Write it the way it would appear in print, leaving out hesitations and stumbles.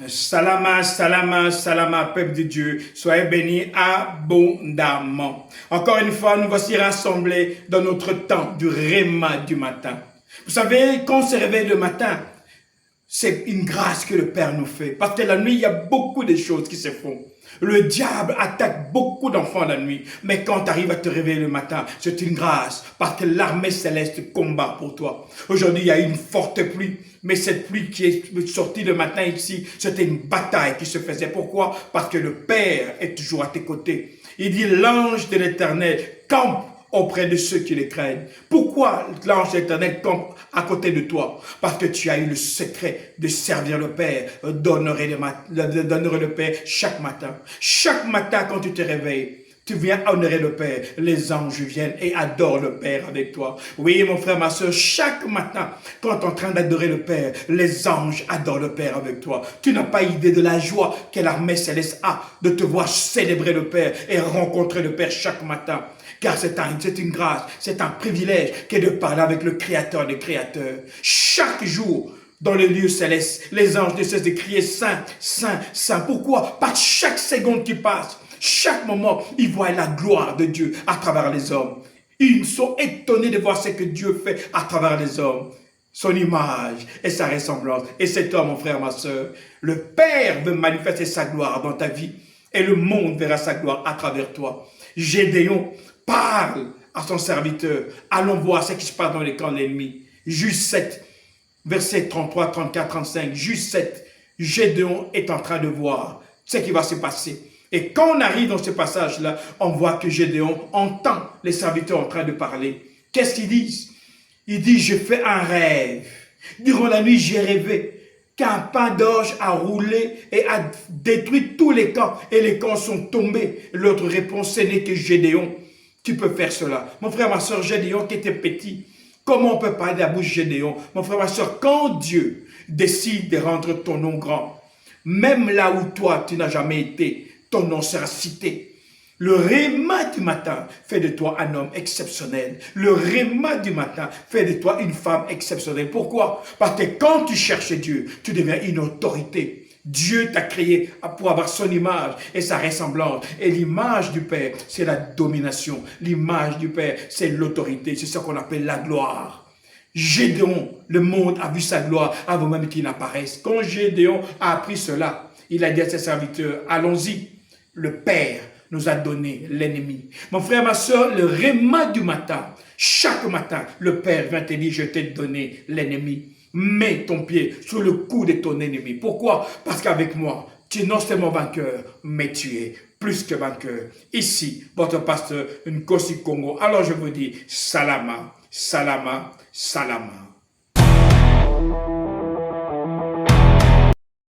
Salama, salama, salama, peuple de Dieu, soyez bénis abondamment. Encore une fois, nous voici rassemblés dans notre temps du réma du matin. Vous savez, quand on se réveille le matin, c'est une grâce que le Père nous fait. Parce que la nuit, il y a beaucoup de choses qui se font. Le diable attaque beaucoup d'enfants la nuit. Mais quand tu arrives à te réveiller le matin, c'est une grâce. Parce que l'armée céleste combat pour toi. Aujourd'hui, il y a une forte pluie. Mais cette pluie qui est sortie le matin ici, c'était une bataille qui se faisait. Pourquoi? Parce que le Père est toujours à tes côtés. Il dit, l'ange de l'Éternel campe auprès de ceux qui les craignent. Pourquoi l'ange de l'Éternel campe à côté de toi? Parce que tu as eu le secret de servir le Père, d'honorer le Père chaque matin. Chaque matin quand tu te réveilles, tu viens honorer le Père. Les anges viennent et adorent le Père avec toi. Oui, mon frère, ma soeur, chaque matin, quand tu es en train d'adorer le Père, les anges adorent le Père avec toi. Tu n'as pas idée de la joie que l'armée céleste a de te voir célébrer le Père et rencontrer le Père chaque matin. Car c'est une grâce, c'est un privilège que de parler avec le Créateur des créateurs. Chaque jour, dans les lieux célestes, les anges ne cessent de crier Saint, Saint, Saint. Pourquoi? Par chaque seconde qui passe, chaque moment, ils voient la gloire de Dieu à travers les hommes. Ils sont étonnés de voir ce que Dieu fait à travers les hommes. Son image et sa ressemblance. Et c'est toi, mon frère, ma soeur. Le Père veut manifester sa gloire dans ta vie. Et le monde verra sa gloire à travers toi. Gédéon parle à son serviteur. Allons voir ce qui se passe dans les camps de l'ennemi. Juge 7, versets 33, 34, 35. Juge 7. Gédéon est en train de voir ce qui va se passer. Et quand on arrive dans ce passage-là, on voit que Gédéon entend les serviteurs en train de parler. Qu'est-ce qu'ils disent? Ils disent, je fais un rêve. Durant la nuit, j'ai rêvé qu'un pain d'orge a roulé et a détruit tous les camps. Et les camps sont tombés. L'autre répond, ce n'est que Gédéon. Tu peux faire cela. Mon frère, ma soeur, Gédéon qui était petit. Comment on peut parler de la bouche Gédéon? Mon frère, ma soeur, quand Dieu décide de rendre ton nom grand, même là où toi, tu n'as jamais été, ton nom sera cité. Le réma du matin fait de toi un homme exceptionnel. Le réma du matin fait de toi une femme exceptionnelle. Pourquoi? Parce que quand tu cherches Dieu, tu deviens une autorité. Dieu t'a créé pour avoir son image et sa ressemblance. Et l'image du Père, c'est la domination. L'image du Père, c'est l'autorité. C'est ce qu'on appelle la gloire. Gédéon, le monde a vu sa gloire avant même qu'il n'apparaisse. Quand Gédéon a appris cela, il a dit à ses serviteurs, allons-y, le Père nous a donné l'ennemi. Mon frère, ma soeur, le réma du matin, chaque matin, le Père vient te dire, je t'ai donné l'ennemi. Mets ton pied sur le cou de ton ennemi. Pourquoi? Parce qu'avec moi, tu es non seulement vainqueur, mais tu es plus que vainqueur. Ici, votre pasteur Nkosi Congo. Alors je vous dis, salama, salama, salama.